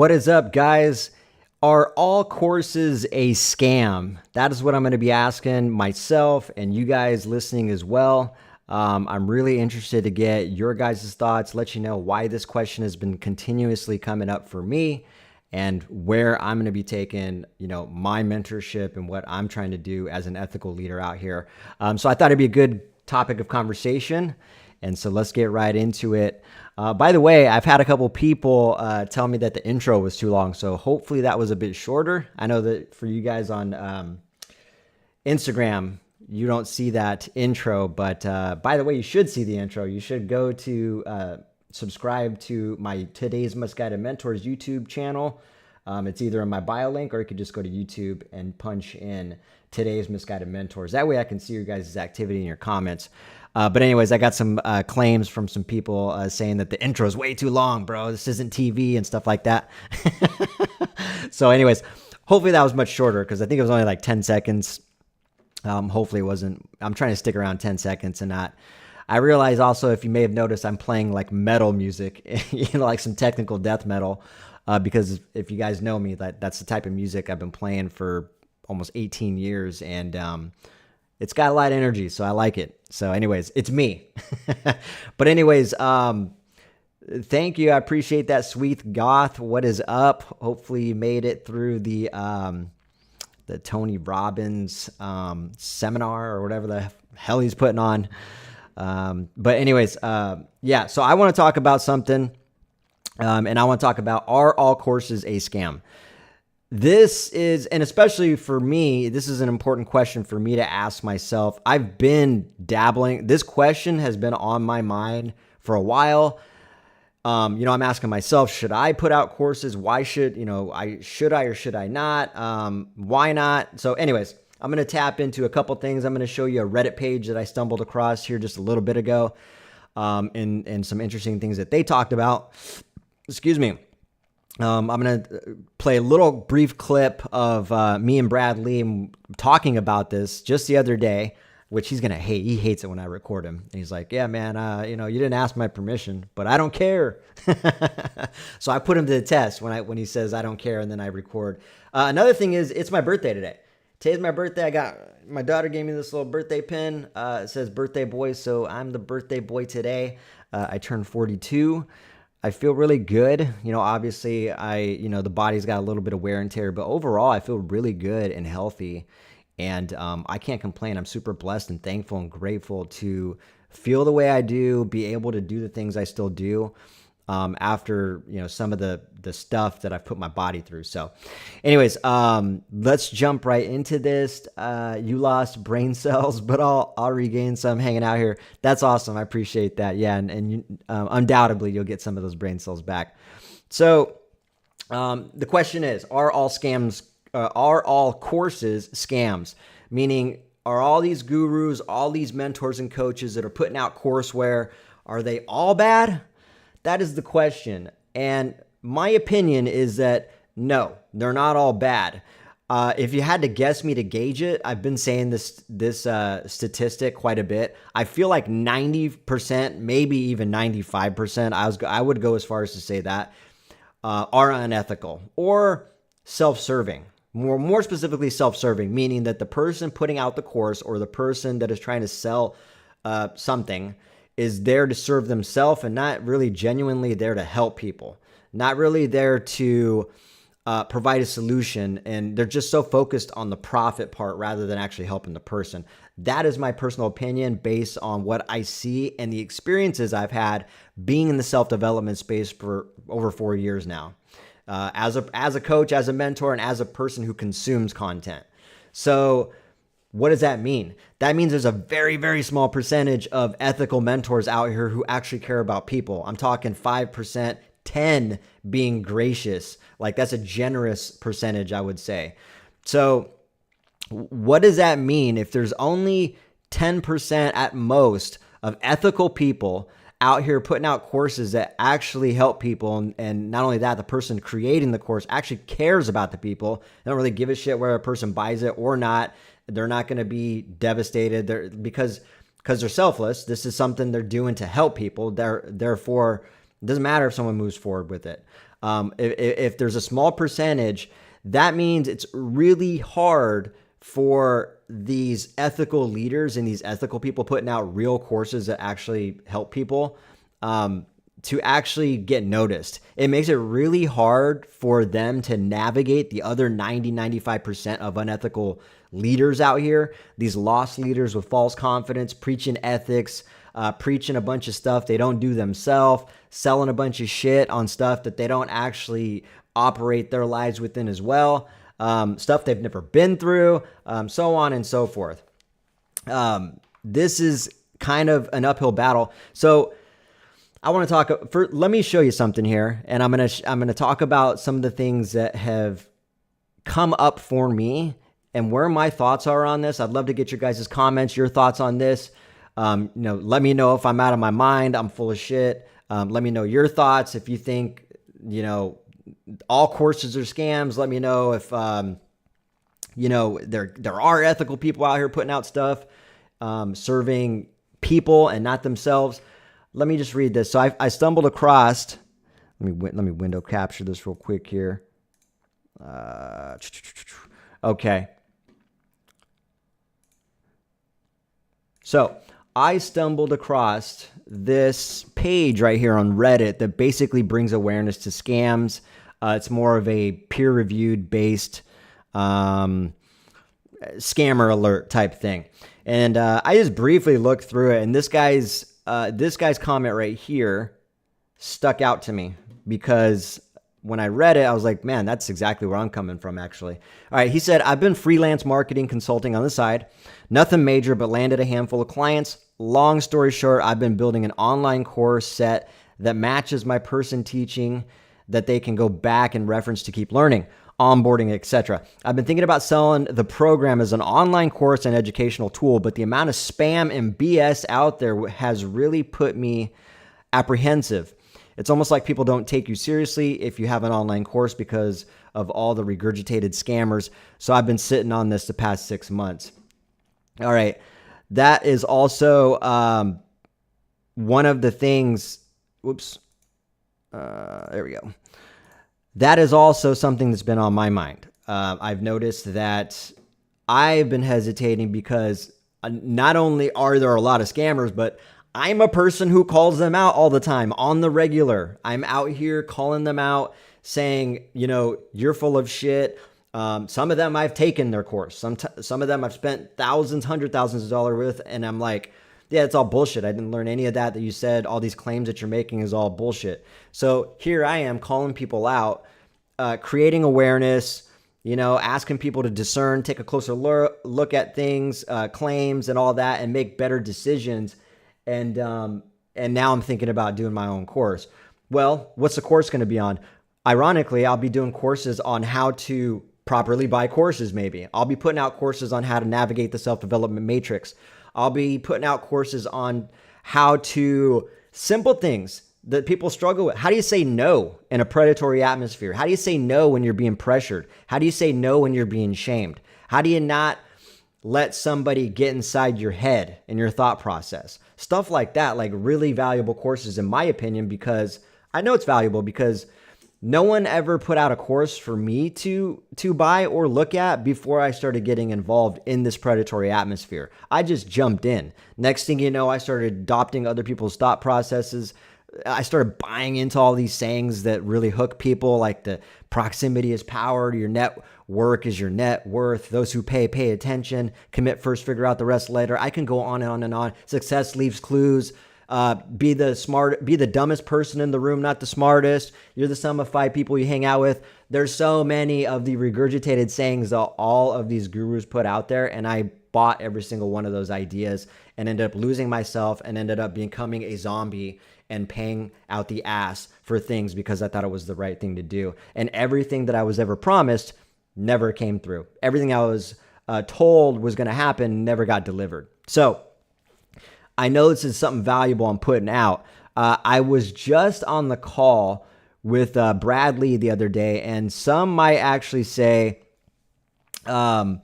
What is up, guys? Are all courses a scam? That is what I'm going to be asking myself and you guys listening as well. I'm really interested to get your guys' thoughts, let you know why this question has been continuously coming up for me and where I'm going to be taking, my mentorship and what I'm trying to do as an ethical leader out here. So I thought it'd be a good topic of conversation. And so let's get right into it. By the way, I've had a couple people tell me that the intro was too long, so hopefully that was a bit shorter. I know that for you guys on Instagram, you don't see that intro, but by the way, you should see the intro. You should go to subscribe to my Today's Misguided Mentors YouTube channel. It's either in my bio link or you could just go to YouTube and punch in Today's Misguided Mentors. That way I can see your guys' activity in your comments. But anyways, I got some claims from some people saying that the intro is way too long, bro. This isn't TV and stuff like that. So anyways, hopefully that was much shorter because I think it was only like 10 seconds. Hopefully it wasn't. I'm trying to stick around 10 seconds and not. I realize also, if you may have noticed, I'm playing like metal music, like some technical death metal, because if you guys know me, that's the type of music I've been playing for almost 18 years. And it's got a lot of energy, so I like it. So anyways, it's me. But anyways, thank you. I appreciate that, Sweet Goth. What is up? Hopefully you made it through the Tony Robbins seminar or whatever the hell he's putting on. But anyways, yeah, so I want to talk about something, and I want to talk about, are all courses a scam? This is, and especially for me, this is an important question for me to ask myself. I've been dabbling. This question has been on my mind for a while. I'm asking myself, should I put out courses? Why should, should I or should I not? Why not? So anyways, I'm going to tap into a couple things. I'm going to show you a Reddit page that I stumbled across here just a little bit ago, and some interesting things that they talked about. Excuse me. I'm going to play a little brief clip of me and Brad Lea talking about this just the other day, which he's going to hate. He hates it when I record him. And he's like, yeah, man, you didn't ask my permission, but I don't care. So I put him to the test when he says I don't care, and then I record. Another thing is, it's my birthday today. Today's my birthday. My daughter gave me this little birthday pin. It says birthday boy, so I'm the birthday boy today. I turned 42. I feel really good. Obviously the body's got a little bit of wear and tear, but overall I feel really good and healthy. And I can't complain. I'm super blessed and thankful and grateful to feel the way I do, be able to do the things I still do after, some of the stuff that I've put my body through. So anyways, let's jump right into this. You lost brain cells, but I'll regain some hanging out here. That's awesome. I appreciate that. Yeah. And you, undoubtedly you'll get some of those brain cells back. So the question is, are all courses scams? Meaning, are all these gurus, all these mentors and coaches that are putting out courseware, are they all bad? That is the question. And my opinion is that no, they're not all bad. If you had to guess me to gauge it, I've been saying this statistic quite a bit. I feel like 90%, maybe even 95%, I would go as far as to say that, are unethical or self-serving. More specifically, self-serving, meaning that the person putting out the course or the person that is trying to sell something is there to serve themselves and not really genuinely there to help people, not really there to provide a solution. And they're just so focused on the profit part rather than actually helping the person. That is my personal opinion based on what I see and the experiences I've had being in the self-development space for over 4 years now. As a coach, as a mentor, and as a person who consumes content. So what does that mean? That means there's a very, very small percentage of ethical mentors out here who actually care about people. I'm talking 5%, 10 being gracious. Like, that's a generous percentage, I would say. So what does that mean if there's only 10% at most of ethical people out here putting out courses that actually help people? And not only that, the person creating the course actually cares about the people. They don't really give a shit whether a person buys it or not. They're not going to be devastated because they're selfless. This is something they're doing to help people. Therefore, it doesn't matter if someone moves forward with it. If there's a small percentage, that means it's really hard for these ethical leaders and these ethical people putting out real courses that actually help people to actually get noticed. It makes it really hard for them to navigate the other 95% of unethical leaders out here, these lost leaders with false confidence, preaching ethics, preaching a bunch of stuff they don't do themselves, selling a bunch of shit on stuff that they don't actually operate their lives within as well, stuff they've never been through, so on and so forth. This is kind of an uphill battle. So I want to talk. Let me show you something here, and I'm gonna talk about some of the things that have come up for me and where my thoughts are on this. I'd love to get your guys' comments, your thoughts on this. Let me know if I'm out of my mind, I'm full of shit. Let me know your thoughts. If you think, all courses are scams, let me know if, there are ethical people out here putting out stuff, serving people and not themselves. Let me just read this. So I stumbled across, let me window capture this real quick here. Okay. So I stumbled across this page right here on Reddit that basically brings awareness to scams. It's more of a peer-reviewed based scammer alert type thing. And I just briefly looked through it, and this guy's comment right here stuck out to me because when I read it, I was like, man, that's exactly where I'm coming from, actually. All right, he said, I've been freelance marketing consulting on the side. Nothing major, but landed a handful of clients. Long story short, I've been building an online course set that matches my person teaching that they can go back and reference to keep learning, onboarding, etc. I've been thinking about selling the program as an online course and educational tool, but the amount of spam and BS out there has really put me apprehensive. It's almost like people don't take you seriously if you have an online course because of all the regurgitated scammers. So I've been sitting on this the past 6 months. All right. That is also one of the things. Whoops. There we go. That is also something that's been on my mind. I've noticed that I've been hesitating because not only are there a lot of scammers, but I'm a person who calls them out all the time on the regular. I'm out here calling them out saying, you're full of shit. Some of them I've taken their course. Some of them I've spent thousands, hundred thousands of dollars with. And I'm like, yeah, it's all bullshit. I didn't learn any of that you said. All these claims that you're making is all bullshit. So here I am calling people out, creating awareness, asking people to discern, take a closer look at things, claims and all that, and make better decisions. And now I'm thinking about doing my own course. Well, what's the course going to be on? Ironically, I'll be doing courses on how to properly buy courses, maybe. I'll be putting out courses on how to navigate the self-development matrix. I'll be putting out courses on how to simple things that people struggle with. How do you say no in a predatory atmosphere? How do you say no when you're being pressured? How do you say no when you're being shamed? How do you not let somebody get inside your head and your thought process? Stuff like that, like really valuable courses in my opinion, because I know it's valuable because no one ever put out a course for me to buy or look at before I started getting involved in this predatory atmosphere. I just jumped in. Next thing you know, I started adopting other people's thought processes. I started buying into all these sayings that really hook people, like the proximity is power, your network is your net worth, those who pay attention, commit first, figure out the rest later. I can go on and on and on. Success leaves clues. Be the dumbest person in the room, not the smartest. You're the sum of 5 people you hang out with. There's so many of the regurgitated sayings that all of these gurus put out there, and I bought every single one of those ideas and ended up losing myself and ended up becoming a zombie and paying out the ass for things because I thought it was the right thing to do. And everything that I was ever promised never came through. Everything I was told was going to happen never got delivered. So I know this is something valuable I'm putting out. I was just on the call with Brad Lea the other day, and some might actually say he's a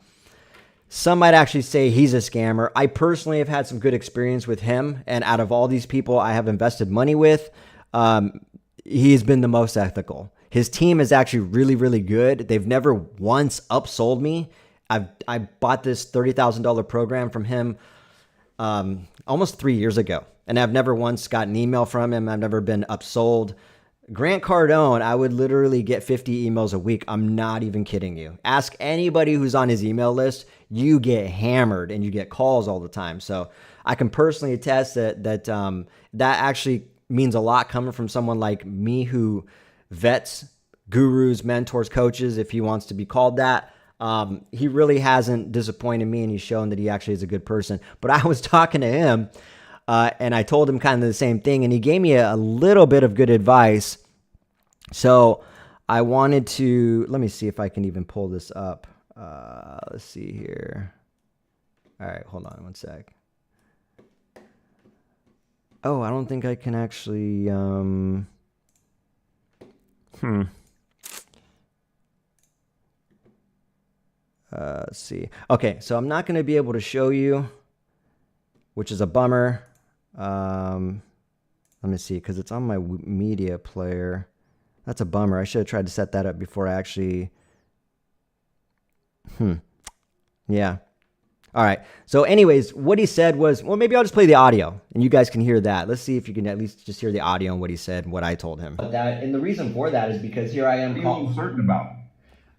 scammer. I personally have had some good experience with him, and out of all these people I have invested money with, he's been the most ethical. His team is actually really, really good. They've never once upsold me. I bought this $30,000 program from him almost 3 years ago, and I've never once got an email from him. I've never been upsold. Grant Cardone, I would literally get 50 emails a week. I'm not even kidding you. Ask anybody who's on his email list. You get hammered and you get calls all the time. So I can personally attest that actually means a lot coming from someone like me who vets gurus, mentors, coaches, if he wants to be called that. He really hasn't disappointed me, and he's shown that he actually is a good person. But I was talking to him, and I told him kind of the same thing, and he gave me a little bit of good advice. So I wanted to, let me see if I can even pull this up. Let's see here. All right, hold on one sec. Oh, I don't think I can actually, let's see. Okay, so I'm not going to be able to show you, which is a bummer. Let me see, because it's on my media player. That's a bummer. I should have tried to set that up before I actually... Yeah. All right. So anyways, what he said was, well, maybe I'll just play the audio and you guys can hear that. Let's see if you can at least just hear the audio and what he said and what I told him. And the reason for that is because here I am certain about.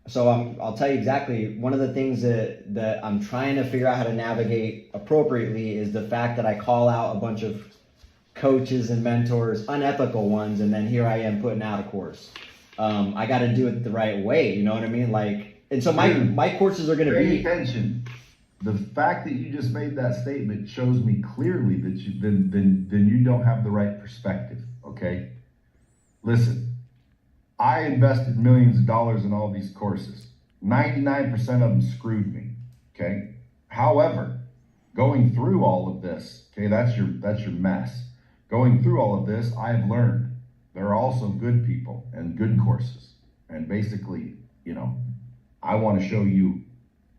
So I'll tell you exactly. One of the things that I'm trying to figure out how to navigate appropriately is the fact that I call out a bunch of coaches and mentors, unethical ones, and then here I am putting out a course. I got to do it the right way. You know what I mean? And so my courses are going to be. Pay attention. The fact that you just made that statement shows me clearly that then you don't have the right perspective. Okay, listen. I invested millions of dollars in all these courses. 99% of them screwed me. Okay. However, going through all of this, okay, that's your mess. Going through all of this, I've learned there are also good people and good courses. And basically, I want to show you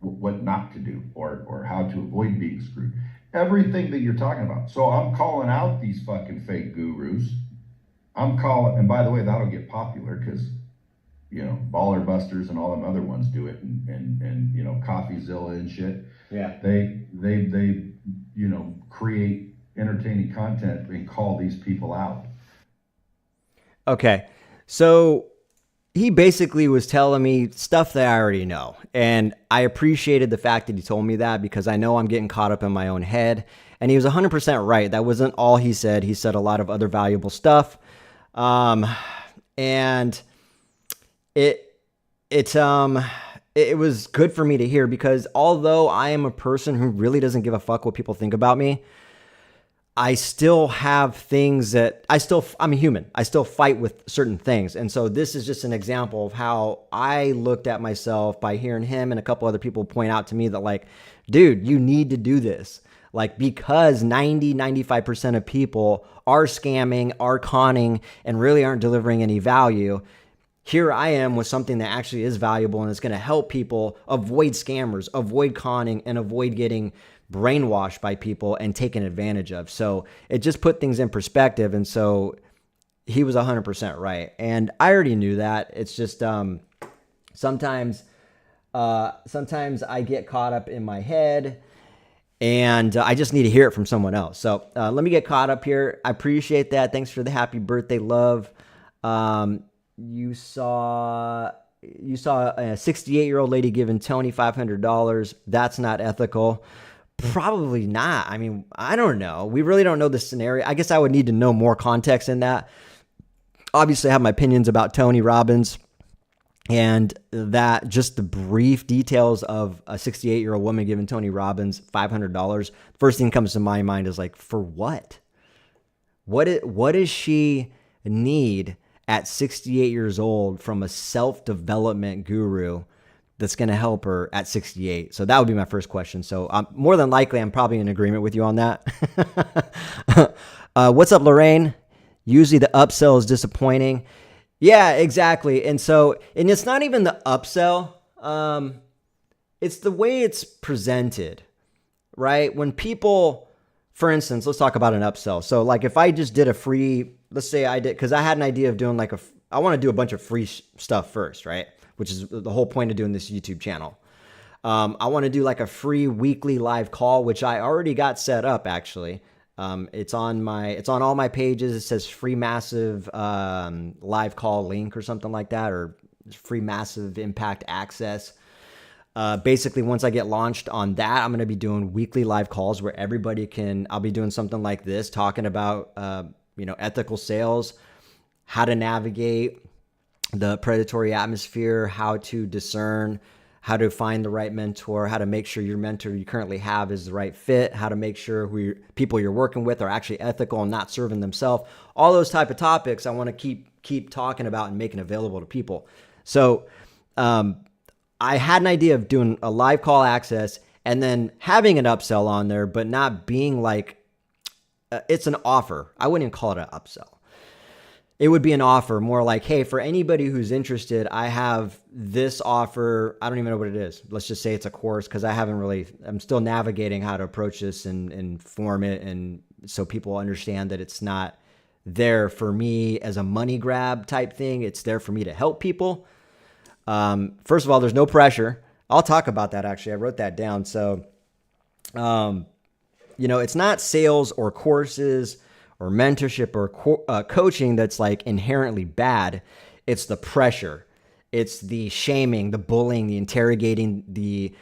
what not to do or how to avoid being screwed. Everything that you're talking about. So I'm calling out these fucking fake gurus. And by the way, that'll get popular because, Baller Busters and all them other ones do it, and CoffeeZilla and shit. Yeah. They create entertaining content and call these people out. Okay. So he basically was telling me stuff that I already know. And I appreciated the fact that he told me that because I know I'm getting caught up in my own head. And he was 100% right. That wasn't all he said. He said a lot of other valuable stuff. And it was good for me to hear because although I am a person who really doesn't give a fuck what people think about me, I still have things that I'm a human. I still fight with certain things. And so this is just an example of how I looked at myself by hearing him and a couple other people point out to me that dude, you need to do this. Because 95% of people are scamming, are conning, and really aren't delivering any value. Here I am with something that actually is valuable and it's going to help people avoid scammers, avoid conning, and avoid getting brainwashed by people and taken advantage of. So it just put things in perspective. And so he was 100% right. And I already knew that. It's just sometimes I get caught up in my head and I just need to hear it from someone else. So let me get caught up here. I appreciate that. Thanks for the happy birthday love. You saw a 68-year-old lady giving Tony $500. That's not ethical. Probably not. I mean, I don't know. We really don't know the scenario. I guess I would need to know more context in that. Obviously, I have my opinions about Tony Robbins and that just the brief details of a 68-year-old woman giving Tony Robbins $500. First thing that comes to my mind is for what? What does she need at 68 years old from a self-development guru that's going to help her at 68? So that would be my first question. So more than likely, I'm probably in agreement with you on that. What's up, Lorraine? Usually the upsell is disappointing. Yeah, exactly. And it's not even the upsell. It's the way it's presented, right? When people, for instance, let's talk about an upsell. So if I just did a free, let's say I did, because I had an idea of doing I want to do a bunch of free stuff first, right? Which is the whole point of doing this YouTube channel. I want to do like a free weekly live call, which I already got set up actually. It's on all my pages. It says free massive live call link or something like that, or free massive impact access. Basically, once I get launched on that, I'm going to be doing weekly live calls where I'll be doing something like this, talking about, ethical sales, how to navigate the predatory atmosphere, how to discern, how to find the right mentor, how to make sure your mentor you currently have is the right fit, how to make sure people you're working with are actually ethical and not serving themselves. All those type of topics I want to keep talking about and making available to people. So, I had an idea of doing a live call access and then having an upsell on there, but not being like, it's an offer. I wouldn't even call it an upsell. It would be an offer, more like, hey, for anybody who's interested, I have this offer. I don't even know what it is. Let's just say it's a course, because I'm still navigating how to approach this and form it. And so people understand that it's not there for me as a money grab type thing. It's there for me to help people. First of all, there's no pressure. I'll talk about that. Actually, I wrote that down. So, it's not sales or courses or mentorship or coaching that's like inherently bad. It's the pressure. It's the shaming, the bullying, the interrogating, the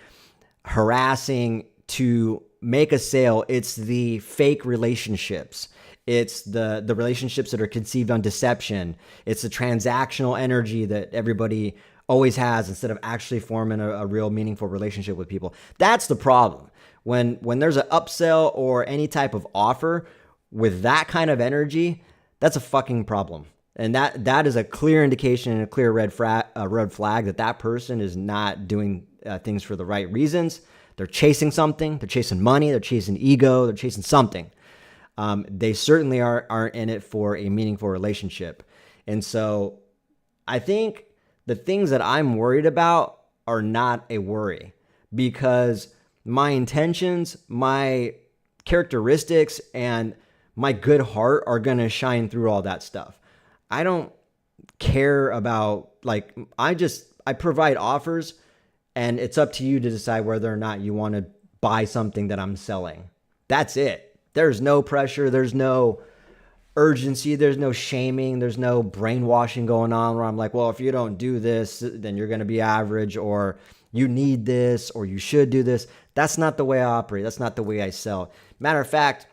harassing to make a sale. It's the fake relationships. It's the relationships that are conceived on deception. It's the transactional energy that everybody always has instead of actually forming a real meaningful relationship with people. That's the problem. When there's an upsell or any type of offer with that kind of energy, that's a fucking problem. And that is a clear indication and a clear red flag that person is not doing things for the right reasons. They're chasing something. They're chasing money. They're chasing ego. They're chasing something. They certainly aren't in it for a meaningful relationship. And so I think the things that I'm worried about are not a worry, because my intentions, my characteristics, and my good heart are going to shine through all that stuff. I don't care about, I provide offers, and it's up to you to decide whether or not you want to buy something that I'm selling. That's it. There's no pressure. There's no urgency. There's no shaming. There's no brainwashing going on where I'm like, well, if you don't do this, then you're going to be average, or you need this, or you should do this. That's not the way I operate. That's not the way I sell. Matter of fact,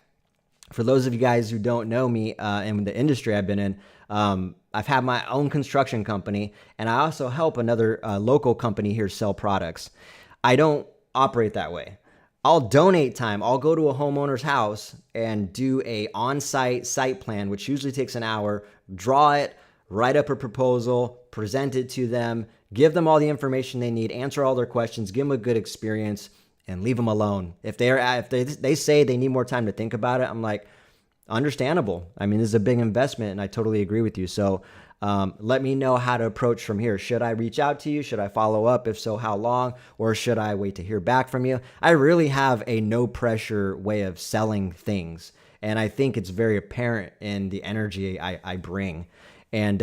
for those of you guys who don't know me and the industry I've been in, I've had my own construction company, and I also help another local company here sell products. I don't operate that way. I'll donate time. I'll go to a homeowner's house and do a on-site site plan, which usually takes an hour, draw it, write up a proposal, present it to them, give them all the information they need, answer all their questions, give them a good experience, and leave them alone. If they say they need more time to think about it, I'm like, understandable. I mean, this is a big investment, and I totally agree with you. So let me know how to approach from here. Should I reach out to you? Should I follow up? If so, how long? Or should I wait to hear back from you? I really have a no pressure way of selling things, and I think it's very apparent in the energy I bring. And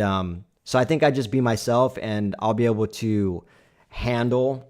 so I think I just be myself, and I'll be able to handle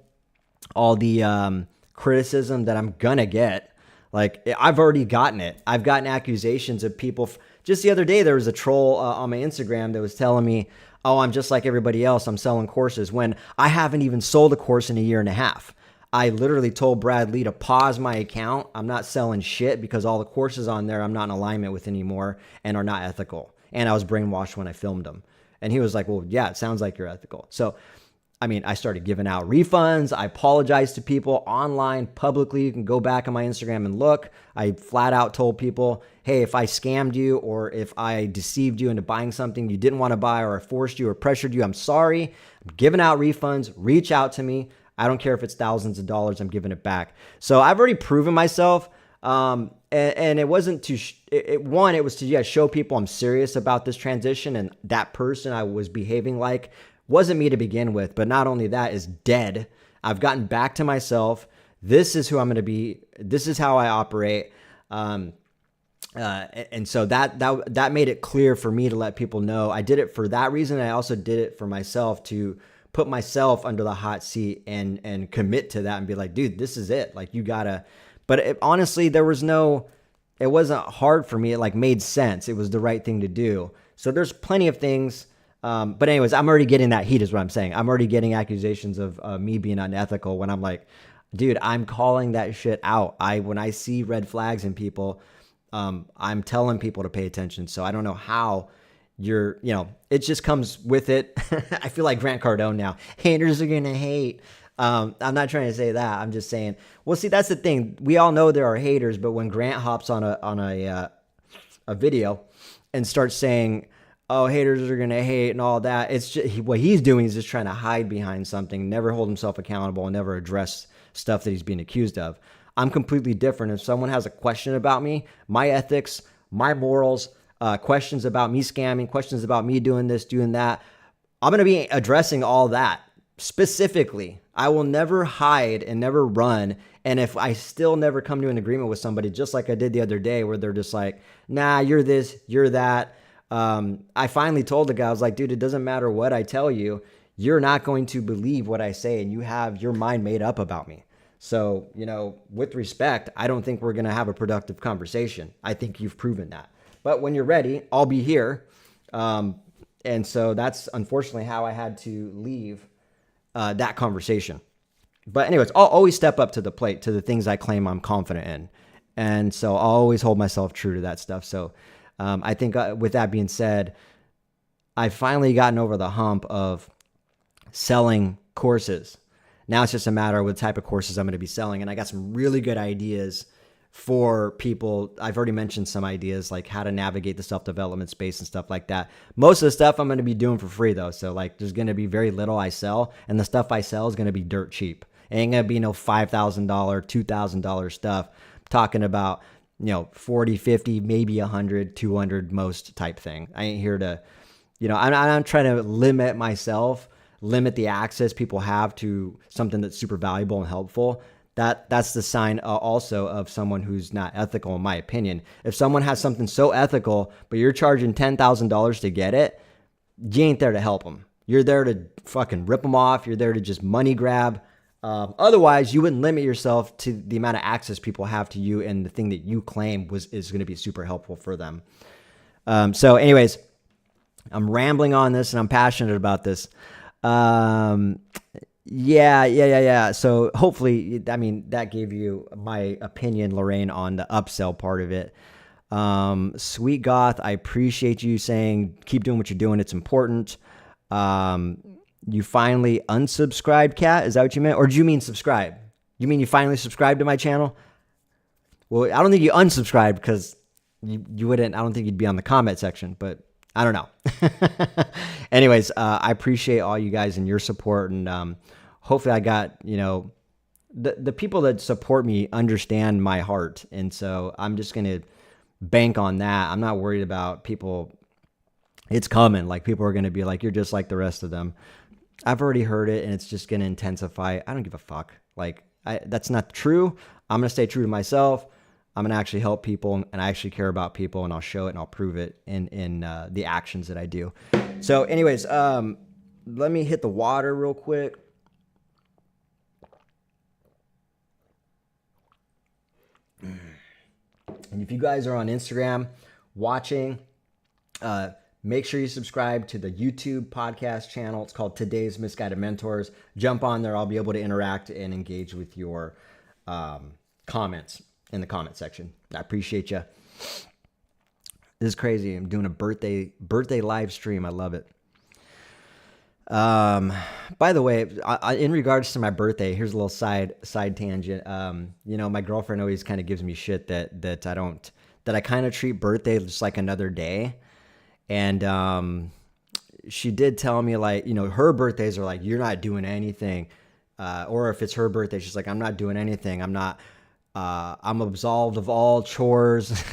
all the criticism that I'm gonna get. Like, I've already gotten it. I've gotten accusations of people. Just the other day, there was a troll on my Instagram that was telling me, oh, I'm just like everybody else. I'm selling courses, when I haven't even sold a course in a year and a half. I literally told Brad Lea to pause my account. I'm not selling shit, because all the courses on there I'm not in alignment with anymore and are not ethical. And I was brainwashed when I filmed them. And he was like, well, yeah, it sounds like you're ethical. So, I mean, I started giving out refunds. I apologized to people online, publicly. You can go back on my Instagram and look. I flat out told people, hey, if I scammed you, or if I deceived you into buying something you didn't want to buy, or I forced you or pressured you, I'm sorry. I'm giving out refunds. Reach out to me. I don't care if it's thousands of dollars. I'm giving it back. So I've already proven myself. And it wasn't to, it was to show people I'm serious about this transition, and that person I was behaving like wasn't me to begin with. But not only that, is dead. I've gotten back to myself. This is who I'm going to be. This is how I operate. And so that made it clear for me to let people know. I did it for that reason. I also did it for myself to put myself under the hot seat and commit to that and be like, dude, this is it. Like you gotta. But honestly, there was no. It wasn't hard for me. It like made sense. It was the right thing to do. So there's plenty of things. But anyways, I'm already getting that heat is what I'm saying. I'm already getting accusations of me being unethical when I'm like, dude, I'm calling that shit out. When I see red flags in people, I'm telling people to pay attention. So I don't know how it just comes with it. I feel like Grant Cardone now. Haters are going to hate. I'm not trying to say that. I'm just saying, well, see, that's the thing. We all know there are haters, but when Grant hops on a video and starts saying, oh, haters are going to hate and all that, it's just, what he's doing is just trying to hide behind something, never hold himself accountable, and never address stuff that he's being accused of. I'm completely different. If someone has a question about me, my ethics, my morals, questions about me scamming, questions about me doing this, doing that, I'm going to be addressing all that specifically. I will never hide and never run. And if I still never come to an agreement with somebody, just like I did the other day, where they're just like, nah, you're this, you're that. I finally told the guy, I was like, dude, it doesn't matter what I tell you. You're not going to believe what I say, and you have your mind made up about me. So, with respect, I don't think we're going to have a productive conversation. I think you've proven that. But when you're ready, I'll be here. And so that's unfortunately how I had to leave that conversation. But anyways, I'll always step up to the plate, to the things I claim I'm confident in. And so I'll always hold myself true to that stuff. So I think with that being said, I've finally gotten over the hump of selling courses. Now it's just a matter of what type of courses I'm going to be selling. And I got some really good ideas for people. I've already mentioned some ideas like how to navigate the self-development space and stuff like that. Most of the stuff I'm going to be doing for free though. So like there's going to be very little I sell, and the stuff I sell is going to be dirt cheap. It ain't going to be no $5,000, $2,000 stuff. I'm talking about, 40, 50, maybe 100, 200 most type thing. I ain't here to, I'm not trying to limit the access people have to something that's super valuable and helpful. That's the sign also of someone who's not ethical, in my opinion. If someone has something so ethical, but you're charging $10,000 to get it, you ain't there to help them. You're there to fucking rip them off. You're there to just money grab. Otherwise, you wouldn't limit yourself to the amount of access people have to you and the thing that you claim is going to be super helpful for them. So anyways, I'm rambling on this and I'm passionate about this. Yeah. So hopefully, that gave you my opinion, Lorraine, on the upsell part of it. Sweet Goth, I appreciate you saying, keep doing what you're doing. It's important. You finally unsubscribed, Kat? Is that what you meant? Or do you mean subscribe? You mean you finally subscribed to my channel? Well, I don't think you unsubscribed because you wouldn't, I don't think you'd be on the comment section, but I don't know. Anyways, I appreciate all you guys and your support. And hopefully I got, the people that support me understand my heart. And so I'm just going to bank on that. I'm not worried about people. It's coming. Like people are going to be like, you're just like the rest of them. I've already heard it and it's just going to intensify. I don't give a fuck. Like that's not true. I'm going to stay true to myself. I'm going to actually help people, and I actually care about people, and I'll show it and I'll prove it in the actions that I do. So anyways, let me hit the water real quick. And if you guys are on Instagram watching, make sure you subscribe to the YouTube podcast channel. It's called Today's Misguided Mentors. Jump on there. I'll be able to interact and engage with your comments in the comment section. I appreciate you. This is crazy. I'm doing a birthday live stream. I love it. By the way, in regards to my birthday, here's a little side tangent. My girlfriend always kind of gives me shit that I kind of treat birthday just like another day. And she did tell me, like, her birthdays are like, you're not doing anything. Or if it's her birthday, she's like, I'm not doing anything. I'm absolved of all chores.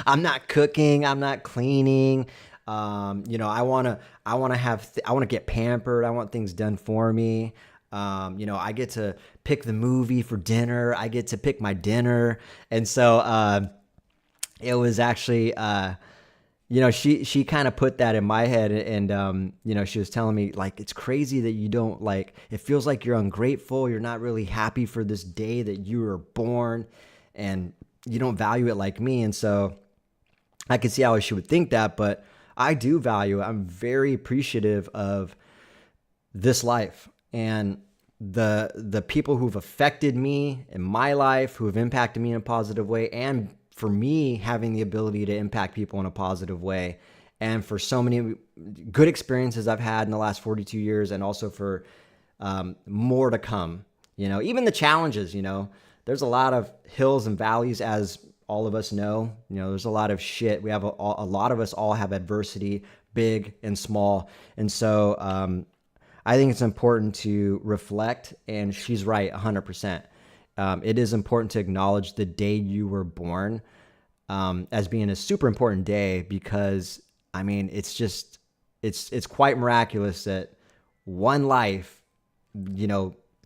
I'm not cooking. I'm not cleaning. I want to get pampered. I want things done for me. I get to pick the movie for dinner. I get to pick my dinner. And so, it was actually, she kind of put that in my head, and she was telling me, like, it's crazy that you don't, like, it feels like you're ungrateful. You're not really happy for this day that you were born, and you don't value it like me. And so I could see how she would think that, but I do value it. I'm very appreciative of this life and the people who've affected me in my life, who have impacted me in a positive way, and for me having the ability to impact people in a positive way, and for so many good experiences I've had in the last 42 years, and also for more to come. Even the challenges. There's a lot of hills and valleys, as all of us know. There's a lot of shit. We have a lot of us all have adversity, big and small, and so I think it's important to reflect, and she's right 100%. It is important to acknowledge the day you were born as being a super important day, because, I mean, it's quite miraculous that one life,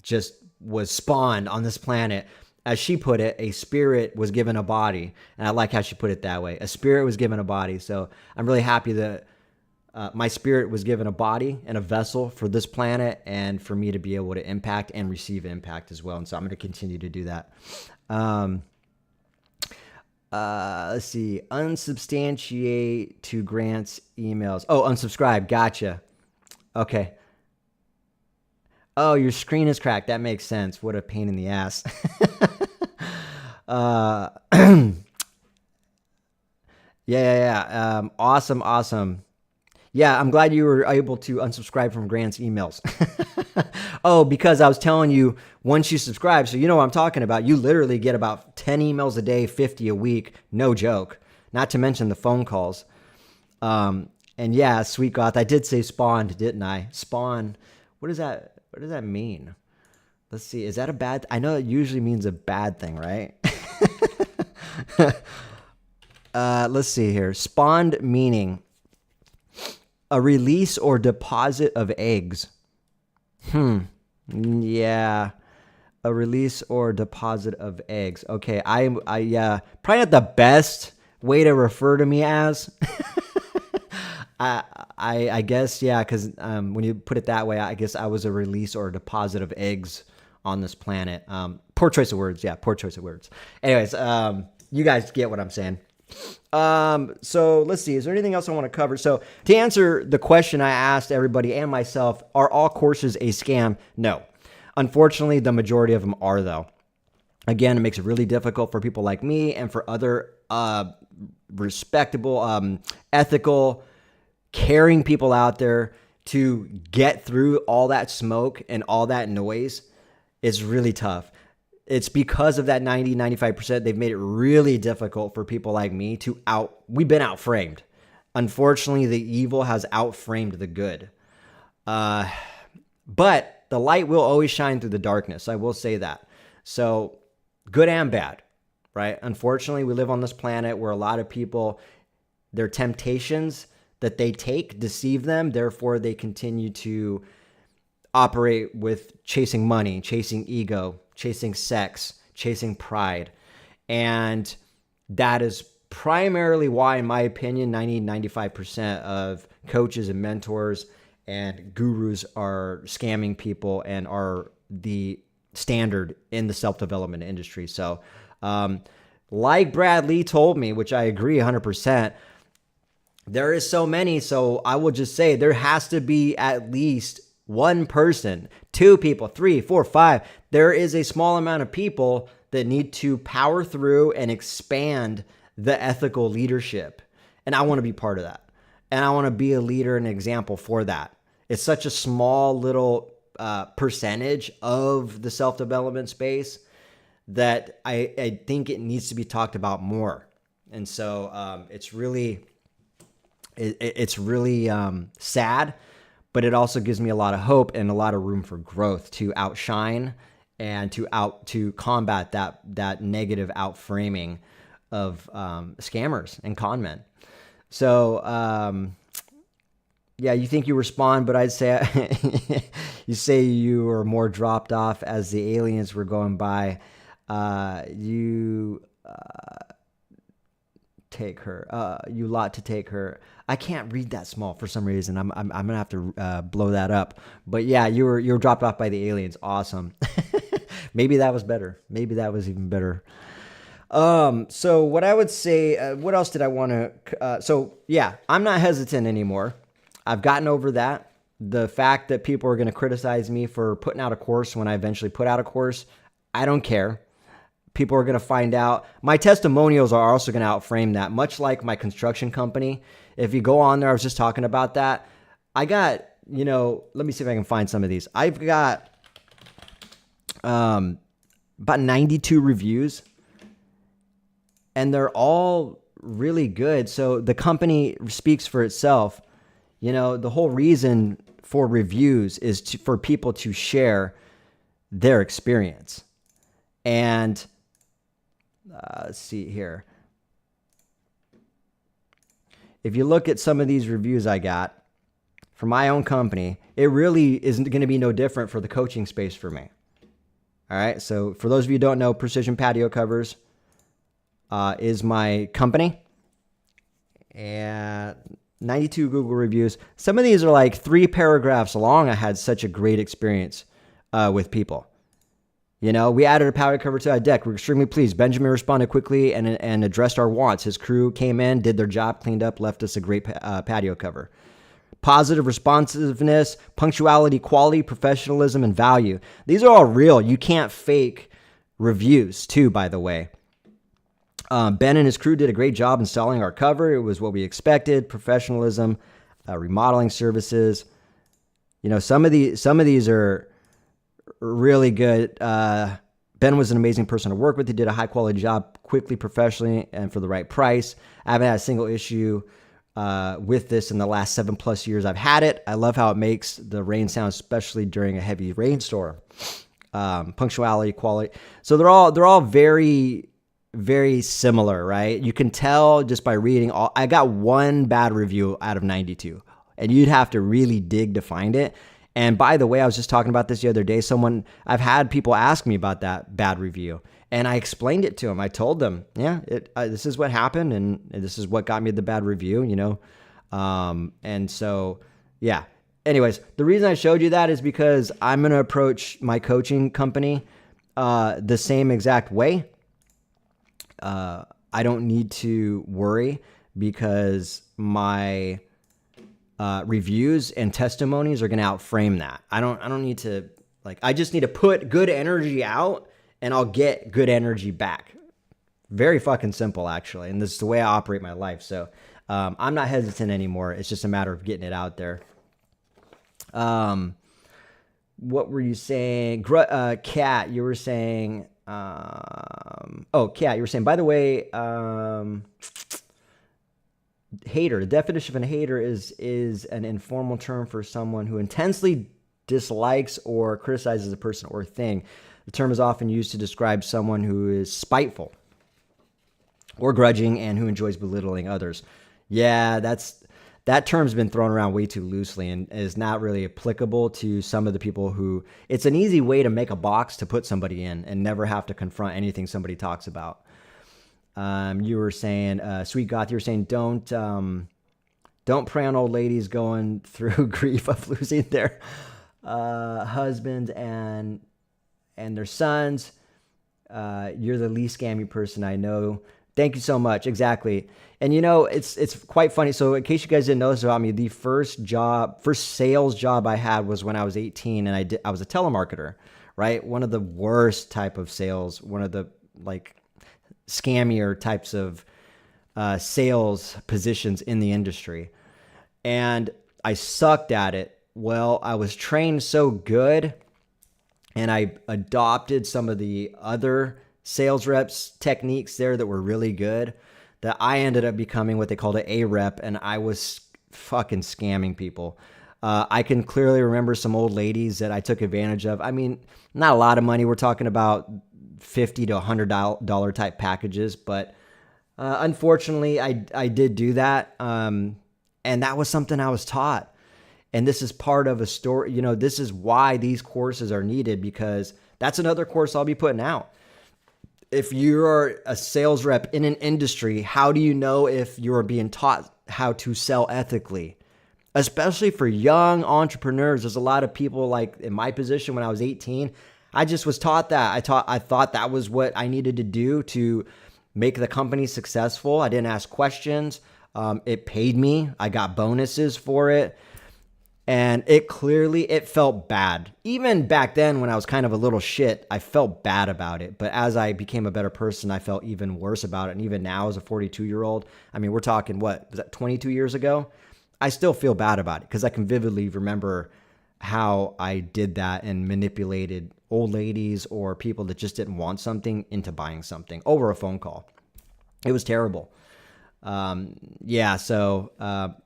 just was spawned on this planet. As she put it, a spirit was given a body. And I like how she put it that way. A spirit was given a body. So I'm really happy that my spirit was given a body and a vessel for this planet, and for me to be able to impact and receive impact as well. And so I'm going to continue to do that. Let's see. Unsubstantiate to Grant's emails. Oh, unsubscribe. Gotcha. Okay. Oh, your screen is cracked. That makes sense. What a pain in the ass. Yeah, yeah, yeah. Awesome. Yeah, I'm glad you were able to unsubscribe from Grant's emails. Oh, because I was telling you, once you subscribe, so you know what I'm talking about, you literally get about 10 emails a day, 50 a week, no joke. Not to mention the phone calls. And yeah, Sweet Goth, I did say spawned, didn't I? Spawn. What does that mean? Let's see. Is that a bad? I know it usually means a bad thing, right? Let's see here. Spawned meaning a release or deposit of eggs. Yeah. A release or deposit of eggs. Okay. Yeah, probably not the best way to refer to me as. I guess, yeah, because when you put it that way, I guess I was a release or a deposit of eggs on this planet. Poor choice of words. Yeah, poor choice of words. Anyways, you guys get what I'm saying. So let's see. Is there anything else I want to cover? So to answer the question I asked everybody and myself, are all courses a scam? No. Unfortunately, the majority of them are, though. Again, it makes it really difficult for people like me and for other respectable, ethical, caring people out there to get through all that smoke and all that noise. It's really tough. It's because of that 95%, they've made it really difficult for people like me we've been outframed. Unfortunately, the evil has outframed the good. But the light will always shine through the darkness. I will say that. So good and bad, right? Unfortunately, we live on this planet where a lot of people, their temptations that they take deceive them. Therefore, they continue to operate with chasing money, chasing ego, chasing sex, chasing pride. And that is primarily why, in my opinion, 95% of coaches and mentors and gurus are scamming people and are the standard in the self-development industry. So, like Brad Lea told me, which I agree 100%, there is so many. So I will just say there has to be at least one person, two people, 3, 4, 5. There is a small amount of people that need to power through and expand the ethical leadership. And I want to be part of that. And I want to be a leader and example for that. It's such a small little percentage of the self-development space that I think it needs to be talked about more. And so it's really sad, but it also gives me a lot of hope and a lot of room for growth to outshine and to combat that negative outframing of scammers and con men. So yeah, you think you respond, but I'd say you say you were more dropped off as the aliens were going by. You take her. You lot to take her. I can't read that small for some reason. I'm gonna have to blow that up. But yeah, you were dropped off by the aliens. Awesome. Maybe that was better. Maybe that was even better. So what I would say, what else did I want to, so yeah, I'm not hesitant anymore. I've gotten over that. The fact that people are going to criticize me for putting out a course when I eventually put out a course, I don't care. People are going to find out. My testimonials are also going to outframe that, much like my construction company. If you go on there, I was just talking about that. I got, let me see if I can find some of these. I've got about 92 reviews, and they're all really good. So the company speaks for itself. The whole reason for reviews is for people to share their experience. And let's see here. If you look at some of these reviews I got from my own company, it really isn't going to be no different for the coaching space for me. All right. So for those of you who don't know, Precision Patio Covers is my company. And 92 Google reviews. Some of these are like 3 paragraphs long. I had such a great experience with people. We added a patio cover to our deck. We're extremely pleased. Benjamin responded quickly and addressed our wants. His crew came in, did their job, cleaned up, left us a great patio cover. Positive responsiveness, punctuality, quality, professionalism, and value. These are all real. You can't fake reviews too, by the way. Ben and his crew did a great job installing our cover. It was what we expected. Professionalism, remodeling services. Some of these are really good. Ben was an amazing person to work with. He did a high quality job quickly, professionally, and for the right price. I haven't had a single issue with this in the last 7+ years I've had it. I love how it makes the rain sound, especially during a heavy rainstorm. Punctuality, quality. So they're all very, very similar, right? You can tell just by reading all. I got one bad review out of 92, and you'd have to really dig to find it. And by the way, I was just talking about this the other day. I've had people ask me about that bad review, and I explained it to them. I told them, yeah, this is what happened, and this is what got me the bad review, and so, yeah. Anyways, the reason I showed you that is because I'm going to approach my coaching company the same exact way. I don't need to worry because my reviews and testimonies are going to outframe that. I don't need to, I just need to put good energy out and I'll get good energy back. Very fucking simple, actually. And this is the way I operate my life. So I'm not hesitant anymore. It's just a matter of getting it out there. What were you saying? Kat, you were saying, Kat, you were saying, by the way, hater. The definition of a hater is an informal term for someone who intensely dislikes or criticizes a person or thing. The term is often used to describe someone who is spiteful or grudging and who enjoys belittling others. Yeah, that term's been thrown around way too loosely and is not really applicable to some of the people who. It's an easy way to make a box to put somebody in and never have to confront anything somebody talks about. You were saying, Sweet Goth, you were saying, don't prey on old ladies going through grief of losing their husbands and their sons. You're the least scammy person I know. Thank you so much. Exactly. And it's quite funny. So in case you guys didn't know this about me, the first sales job I had was when I was 18 and I was a telemarketer, right? One of the worst type of sales, one of the scammier types of sales positions in the industry. And I sucked at it. Well, I was trained so good and I adopted some of the other sales reps techniques there that were really good that I ended up becoming what they called an A rep, and I was fucking scamming people. I can clearly remember some old ladies that I took advantage of. I mean, not a lot of money. We're talking about $50 to $100 type packages, but unfortunately, I did do that, and that was something I was taught. And this is part of a story. This is why these courses are needed, because that's another course I'll be putting out. if you're a sales rep in an industry, how do you know if you're being taught how to sell ethically? Especially for young entrepreneurs, there's a lot of people like in my position when I was 18. I just was taught that. I thought that was what I needed to do to make the company successful. I didn't ask questions. It paid me. I got bonuses for it. And it felt bad. Even back then when I was kind of a little shit, I felt bad about it. But as I became a better person, I felt even worse about it. And even now as a 42-year-old, I mean, we're talking, what, was that 22 years ago? I still feel bad about it because I can vividly remember how I did that and manipulated old ladies or people that just didn't want something into buying something over a phone call. It was terrible. So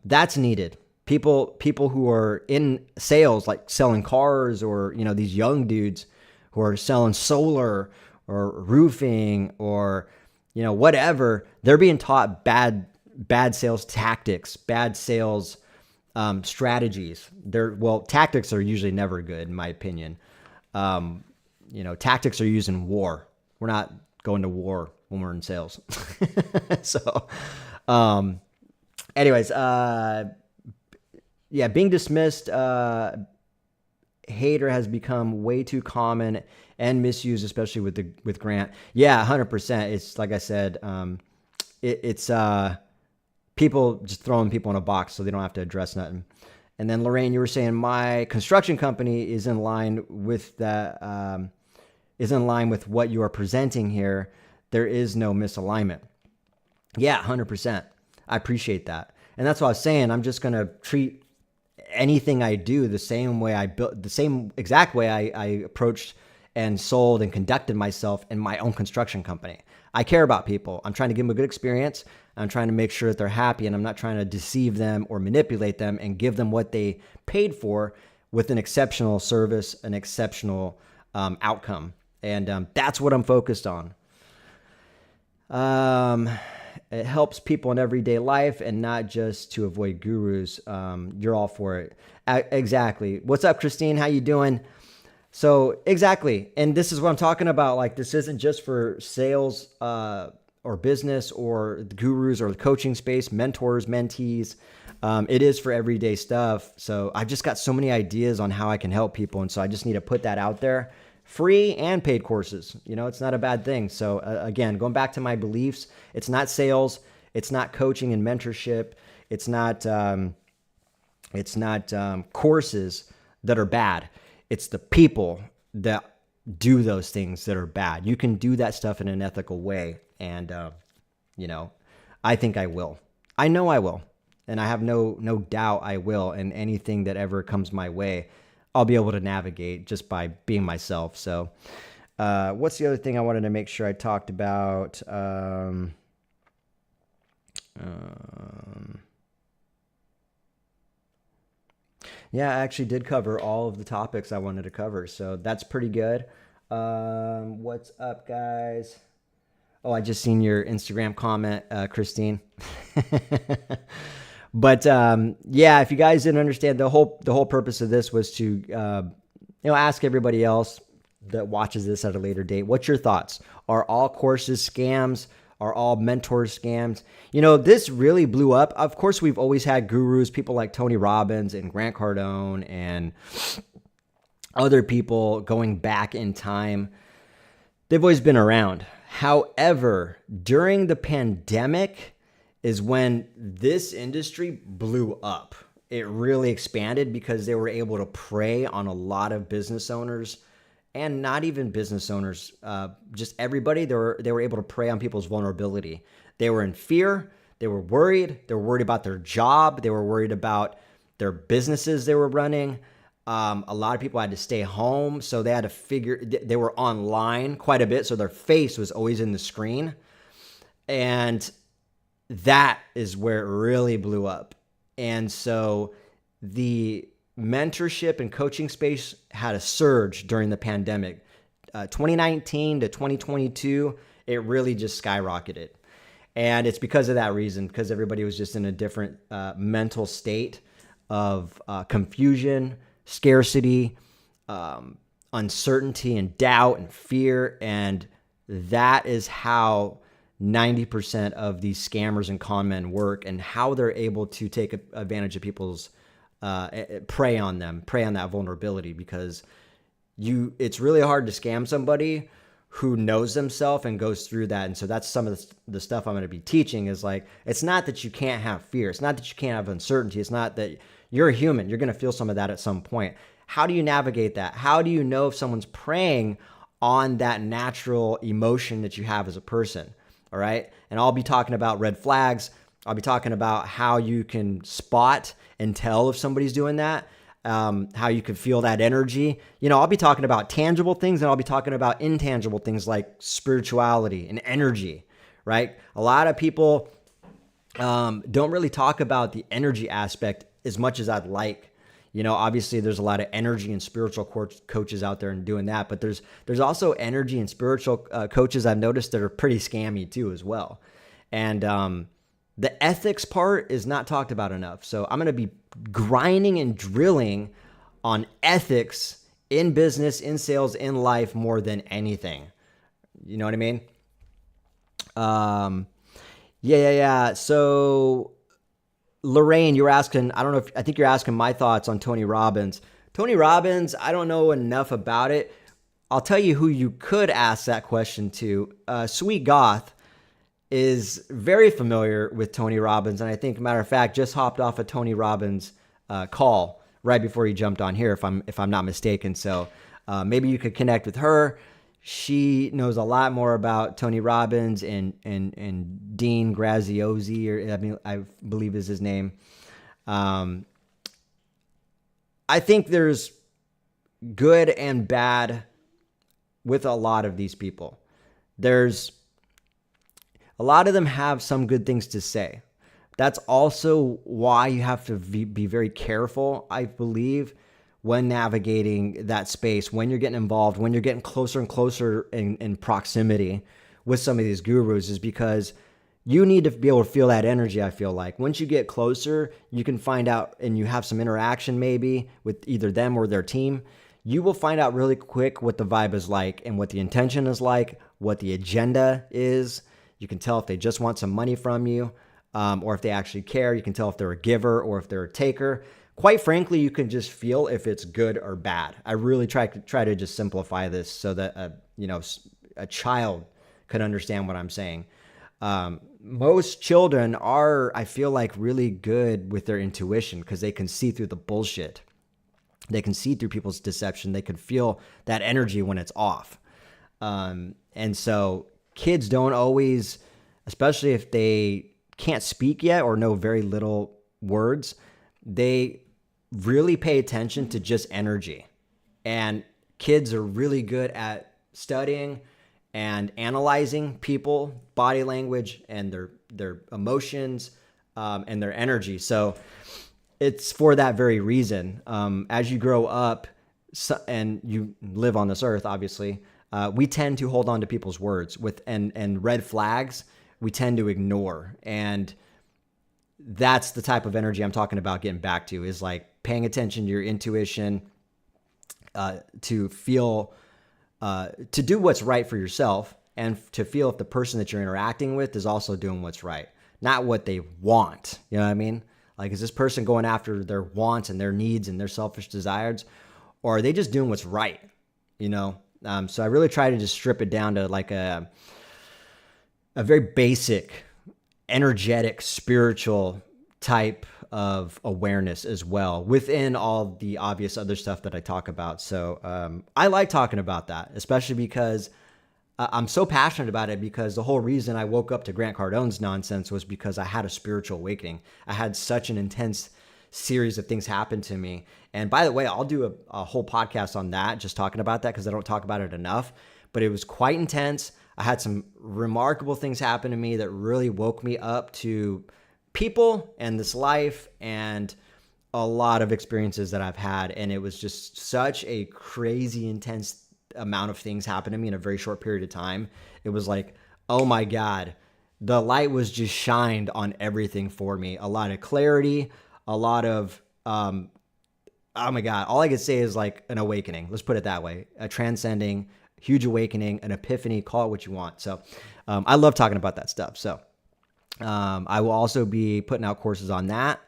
that's needed. People who are in sales, like selling cars, or these young dudes who are selling solar or roofing or whatever, they're being taught bad sales tactics, bad sales strategies. Tactics are usually never good, in my opinion. Tactics are used in war. We're not going to war when we're in sales. So, anyways, being dismissed, hater has become way too common and misused, especially with Grant. Yeah, 100%. It's like I said, it's people just throwing people in a box so they don't have to address nothing. And then Lorraine, you were saying my construction company is in line with that, is in line with what you are presenting here. There is no misalignment. Yeah, 100%. I appreciate that. And that's what I was saying. I'm just going to treat anything I do the same way the same exact way I approached and sold and conducted myself in my own construction company. I care about people. I'm trying to give them a good experience. I'm trying to make sure that they're happy, and I'm not trying to deceive them or manipulate them and give them what they paid for with an exceptional service, an exceptional outcome. And that's what I'm focused on. It helps people in everyday life and not just to avoid gurus. You're all for it. Exactly. What's up, Christine? How you doing? So exactly. And this is what I'm talking about. Like, this isn't just for sales or business or the gurus or the coaching space, mentors, mentees. It is for everyday stuff. So I've just got so many ideas on how I can help people. And so I just need to put that out there. Free and paid courses. It's not a bad thing. So again, going back to my beliefs, it's not sales. It's not coaching and mentorship. It's not courses that are bad. It's the people that do those things that are bad. You can do that stuff in an ethical way. And, I think I will. I know I will. And I have no doubt I will. And anything that ever comes my way, I'll be able to navigate just by being myself. So what's the other thing I wanted to make sure I talked about? Yeah, I actually did cover all of the topics I wanted to cover. So that's pretty good. What's up, guys? Oh, I just seen your Instagram comment, Christine. But if you guys didn't understand, the whole purpose of this was to ask everybody else that watches this at a later date, what's your thoughts? Are all courses scams? Are all mentors scams? This really blew up. Of course, we've always had gurus, people like Tony Robbins and Grant Cardone and other people going back in time. They've always been around. However, during the pandemic is when this industry blew up. It really expanded because they were able to prey on a lot of business owners, and not even business owners, just everybody. They were able to prey on people's vulnerability. They were in fear. They were worried. They were worried about their job. They were worried about their businesses they were running. A lot of people had to stay home, so they had to they were online quite a bit, so their face was always in the screen. And that is where it really blew up. And so the mentorship and coaching space had a surge during the pandemic. 2019 to 2022, it really just skyrocketed. And it's because of that reason, because everybody was just in a different mental state of confusion, scarcity, uncertainty, and doubt and fear. And That is how 90% of these scammers and con men work, and how they're able to take advantage of people's prey on them, prey on that vulnerability, because it's really hard to scam somebody who knows themselves and goes through that. And so that's some of the stuff I'm going to be teaching is like, it's not that you can't have fear. It's not that you can't have uncertainty. It's not that you're a human. You're going to feel some of that at some point. How do you navigate that? How do you know if someone's preying on that natural emotion that you have as a person? All right. And I'll be talking about red flags. I'll be talking about how you can spot and tell if somebody's doing that. How you can feel that energy. I'll be talking about tangible things, and I'll be talking about intangible things like spirituality and energy, right? A lot of people don't really talk about the energy aspect as much as I'd like. Obviously there's a lot of energy and spiritual coaches out there and doing that, but there's also energy and spiritual coaches I've noticed that are pretty scammy too as well. And the ethics part is not talked about enough. So I'm going to be grinding and drilling on ethics in business, in sales, in life more than anything. You know what I mean? Yeah. So Lorraine, you were asking, I think you're asking my thoughts on Tony Robbins. Tony Robbins, I don't know enough about it. I'll tell you who you could ask that question to. Sweet Goth is very familiar with Tony Robbins, and I think, matter of fact, just hopped off a Tony Robbins call right before he jumped on here, if I'm not mistaken. So maybe you could connect with her. She knows a lot more about Tony Robbins and Dean Graziosi, I believe is his name. I think there's good and bad with a lot of these people. A lot of them have some good things to say. That's also why you have to be very careful, I believe, when navigating that space, when you're getting involved, when you're getting closer and closer in proximity with some of these gurus, is because you need to be able to feel that energy, I feel like. Once you get closer, you can find out, and you have some interaction maybe with either them or their team, you will find out really quick what the vibe is like and what the intention is like, what the agenda is. You can tell if they just want some money from you, or if they actually care. You can tell if they're a giver or if they're a taker. Quite frankly, you can just feel if it's good or bad. I really try to just simplify this so that a child could understand what I'm saying. Most children are, I feel like, really good with their intuition because they can see through the bullshit. They can see through people's deception. They can feel that energy when it's off. And so kids don't always, especially if they can't speak yet or know very little words, they really pay attention to just energy. And kids are really good at studying and analyzing people, body language, and their emotions, and their energy. So it's for that very reason. As you grow up and you live on this earth, obviously, we tend to hold on to people's words and red flags we tend to ignore. And that's the type of energy I'm talking about getting back to, is like paying attention to your intuition, to feel, to do what's right for yourself, and to feel if the person that you're interacting with is also doing what's right, not what they want. You know what I mean? Like, is this person going after their wants and their needs and their selfish desires, or are they just doing what's right? So I really try to just strip it down to like a very basic, energetic, spiritual type of awareness as well, within all the obvious other stuff that I talk about. So I like talking about that, especially because I'm so passionate about it, because the whole reason I woke up to Grant Cardone's nonsense was because I had a spiritual awakening. I had such an intense series of things happen to me. And by the way, I'll do a whole podcast on that, just talking about that, because I don't talk about it enough. But it was quite intense. I had some remarkable things happen to me that really woke me up to people and this life and a lot of experiences that I've had. And it was just such a crazy, intense amount of things happened to me in a very short period of time. It was like, oh my God, the light was just shined on everything for me. A lot of clarity, a lot of, oh my God, all I could say is like an awakening. Let's put it that way. A transcending, huge awakening, an epiphany, call it what you want. So I love talking about that stuff. So I will also be putting out courses on that,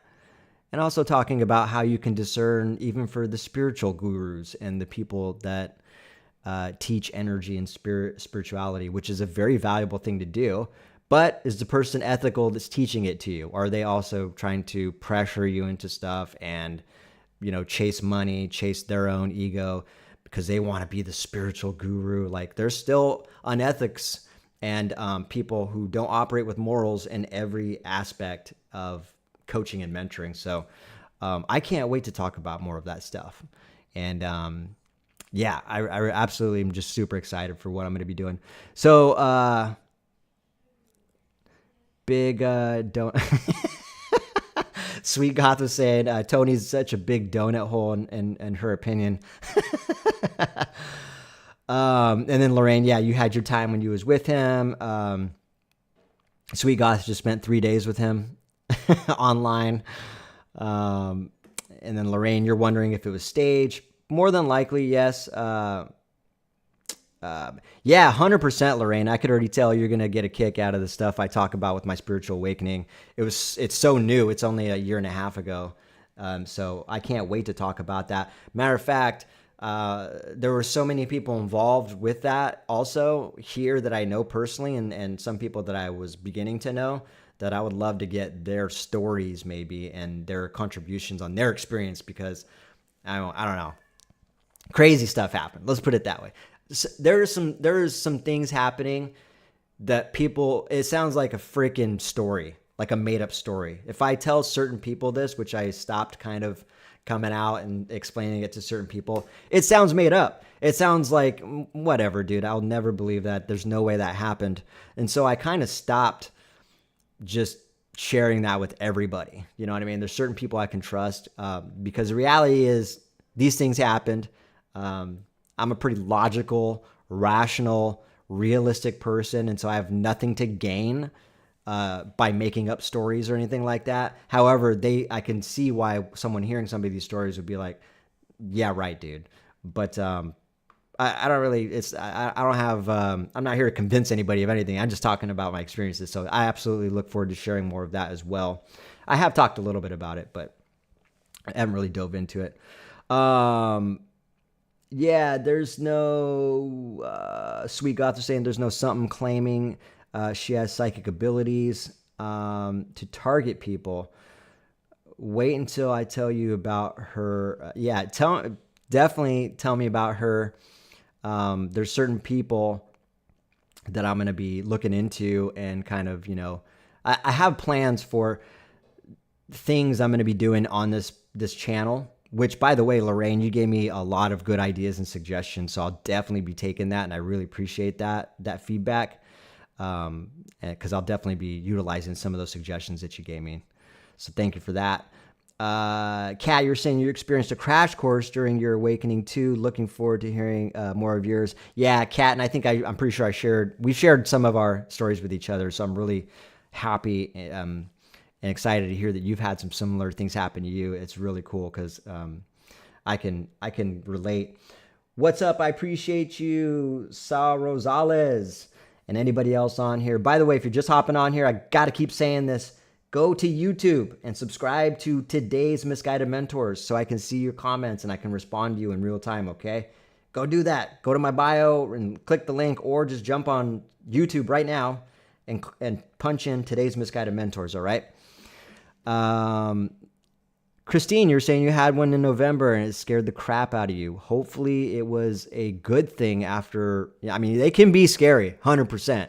and also talking about how you can discern even for the spiritual gurus and the people that teach energy and spirituality, which is a very valuable thing to do. But is the person ethical that's teaching it to you? Are they also trying to pressure you into stuff and, chase money, chase their own ego because they want to be the spiritual guru? Like, there's still unethics and people who don't operate with morals in every aspect of coaching and mentoring. So I can't wait to talk about more of that stuff. And yeah, I absolutely am just super excited for what I'm going to be doing. So big don't Sweet Goth was saying Tony's such a big donut hole in her opinion. And then Lorraine, yeah, you had your time when you was with him. Sweet Goth just spent 3 days with him online. And then Lorraine, you're wondering if it was staged. More than likely, yes. Yeah, 100%, Lorraine. I could already tell you're going to get a kick out of the stuff I talk about with my spiritual awakening. It's so new. It's only a year and a half ago. So I can't wait to talk about that. Matter of fact, there were so many people involved with that also here that I know personally, and some people that I was beginning to know, that I would love to get their stories maybe and their contributions on their experience, because I don't know. Crazy stuff happened. Let's put it that way. There is some things happening that people, it sounds like a freaking story, like a made up story. If I tell certain people this, which I stopped kind of coming out and explaining it to certain people, it sounds made up. It sounds like whatever, dude. I'll never believe that. There's no way that happened. And so I kind of stopped just sharing that with everybody. You know what I mean? There's certain people I can trust because the reality is these things happened. I'm a pretty logical, rational, realistic person, and so I have nothing to gain by making up stories or anything like that. However, I can see why someone hearing some of these stories would be like, "Yeah, right, dude." But I don't really. I don't have. I'm not here to convince anybody of anything. I'm just talking about my experiences. So I absolutely look forward to sharing more of that as well. I have talked a little bit about it, but I haven't really dove into it. Yeah, there's no Sweet Goth is saying there's no something claiming she has psychic abilities to target people. Wait until I tell you about her. Yeah, definitely tell me about her. There's certain people that I'm going to be looking into and kind of, I have plans for things I'm going to be doing on this channel. Which, by the way, Lorraine, you gave me a lot of good ideas and suggestions, so I'll definitely be taking that, and I really appreciate that feedback, because I'll definitely be utilizing some of those suggestions that you gave me. So thank you for that. Kat, you're saying you experienced a crash course during your awakening too. Looking forward to hearing more of yours. Yeah, Kat, and I think I'm pretty sure we shared some of our stories with each other, so I'm really happy and excited to hear that you've had some similar things happen to you. It's really cool because I can relate. What's up? I appreciate you, Sa Rosales, and anybody else on here. By the way, if you're just hopping on here, I got to keep saying this. Go to YouTube and subscribe to Today's Misguided Mentors so I can see your comments and I can respond to you in real time, okay? Go do that. Go to my bio and click the link, or just jump on YouTube right now and punch in Today's Misguided Mentors, all right? Christine, you're saying you had one in November and it scared the crap out of you. Hopefully it was a good thing after. I mean, they can be scary, 100%.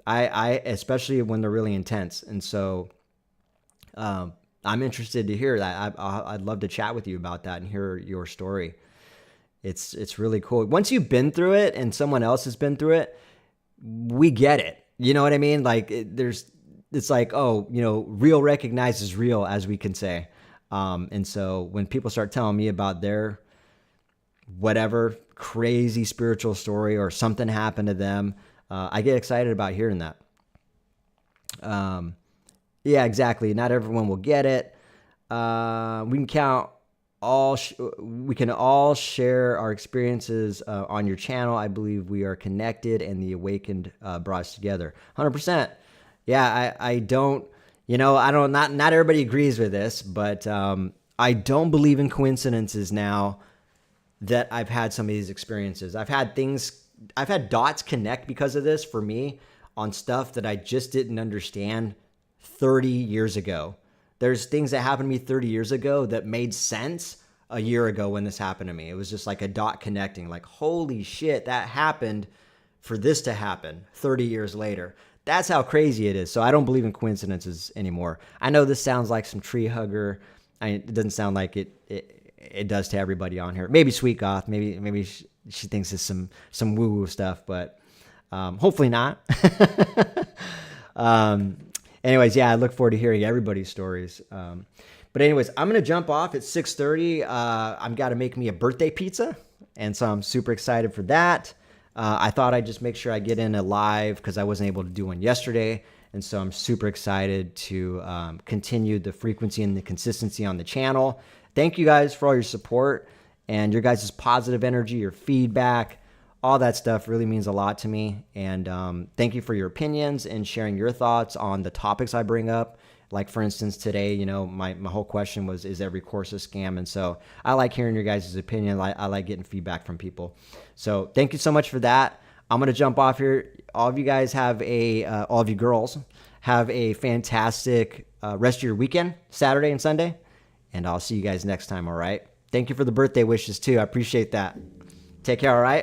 I especially when they're really intense. And so I'm interested to hear that. I'd love to chat with you about that and hear your story. It's really cool. Once you've been through it and someone else has been through it, we get it. You know what I mean? Like it's like, oh, real recognizes real, as we can say. And so when people start telling me about their whatever crazy spiritual story or something happened to them, I get excited about hearing that. Yeah, exactly. Not everyone will get it. We can count we can all share our experiences on your channel. I believe we are connected, and the awakened brought us together. 100%. Yeah, I don't. I don't. Not everybody agrees with this, but I don't believe in coincidences now that I've had some of these experiences. I've had dots connect because of this for me on stuff that I just didn't understand 30 years ago. There's things that happened to me 30 years ago that made sense a year ago when this happened to me. It was just like a dot connecting, like, holy shit, that happened for this to happen 30 years later. That's how crazy it is. So I don't believe in coincidences anymore. I know this sounds like some tree hugger. It doesn't sound like it does to everybody on here. Maybe Sweet Goth. Maybe she thinks it's some woo woo stuff, but hopefully not. um, anyways, yeah, I look forward to hearing everybody's stories. But anyways, I'm gonna jump off at 6:30. I'm got to make me a birthday pizza, and so I'm super excited for that. I thought I'd just make sure I get in a live because I wasn't able to do one yesterday. And so I'm super excited to continue the frequency and the consistency on the channel. Thank you guys for all your support and your guys' positive energy, your feedback. All that stuff really means a lot to me. And thank you for your opinions and sharing your thoughts on the topics I bring up. Like, for instance, today, my whole question was, is every course a scam? And so I like hearing your guys' opinion. I like getting feedback from people. So thank you so much for that. I'm going to jump off here. All of you guys all of you girls, have a fantastic rest of your weekend, Saturday and Sunday. And I'll see you guys next time, all right? Thank you for the birthday wishes, too. I appreciate that. Take care, all right?